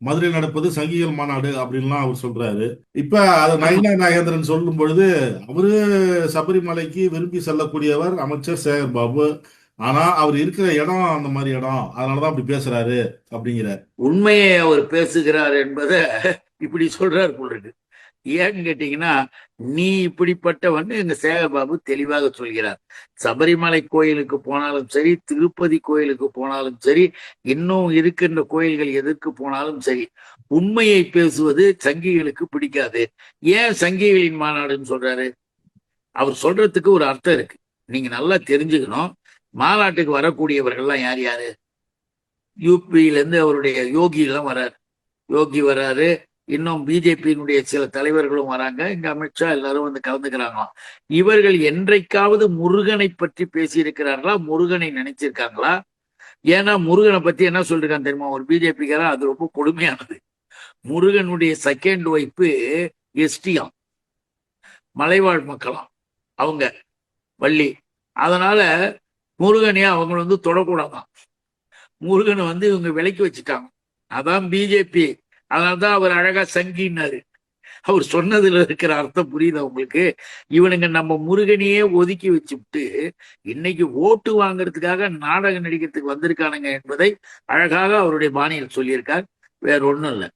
மதுரையில் நடப்பது சங்கிகள் மாநாடு அப்படின்லாம் அவர் சொல்றாரு. இப்ப அது ஆமா. நயினா நாகேந்திரன் சொல்லும் பொழுது அவரு சபரிமலைக்கு விரும்பி செல்லக்கூடியவர் அமைச்சர் சேகர் பாபு. ஆனா அவர் இருக்கிற இடம் அந்த மாதிரி இடம், அதனாலதான் அப்படி பேசுறாரு அப்படிங்கிறார். உண்மையை அவர் பேசுகிறார் என்பதை இப்படி சொல்றார் போல இருக்கு. ஏன்னு கேட்டீங்கன்னா, நீ இப்படிப்பட்டவன் எங்க சேகர்பாபு தெளிவாக சொல்கிறார். சபரிமலை கோயிலுக்கு போனாலும் சரி, திருப்பதி கோயிலுக்கு போனாலும் சரி, இன்னும் இருக்கின்ற கோயில்கள் எதற்கு போனாலும் சரி, உண்மையை பேசுவது சங்கிகளுக்கு பிடிக்காது. ஏன் சங்கிகளின் மாநாடுன்னு சொல்றாரு? அவர் சொல்றதுக்கு ஒரு அர்த்தம் இருக்கு. நீங்க நல்லா தெரிஞ்சுக்கணும். மாநாட்டுக்கு வரக்கூடியவர்கள்லாம் யார் யாரு? யூபியில இருந்து அவருடைய யோகி எல்லாம் வராரு. யோகி வராரு. இன்னும் பிஜேபியினுடைய சில தலைவர்களும் வராங்க. இங்க அமித்ஷா எல்லாரும் வந்து கலந்துக்கிறாங்களாம். இவர்கள் என்றைக்காவது முருகனை பற்றி பேசியிருக்கிறார்களா? முருகனை நினைச்சிருக்காங்களா? ஏன்னா முருகனை பத்தி என்ன சொல்லிருக்காங்க தெரியுமா? ஒரு பிஜேபிக்காரன், அது ரொம்ப கொடுமையானது. முருகனுடைய செகண்ட் ஒய்ஃபு எஸ்டியாம், மலைவாழ் மக்களாம் அவங்க, வள்ளி. அதனால முருகனையா அவங்க வந்து தொடக்கூடாதான். முருகனை வந்து இவங்க விலக்கி வச்சுட்டாங்க. அதான் பிஜேபி. அதனால்தான் அவர் அழகா சங்கின்னாரு. அவர் சொன்னதுல இருக்கிற அர்த்தம் புரியுதா உங்களுக்கு? இவனுங்க நம்ம முருகனையே ஒதுக்கி வச்சுட்டு இன்னைக்கு ஓட்டு வாங்குறதுக்காக நாடகம் நடிக்கிறதுக்கு வந்திருக்கானுங்க என்பதை அழகாக அவருடைய பாணியில் சொல்லியிருக்கார். வேற ஒண்ணும் இல்லை.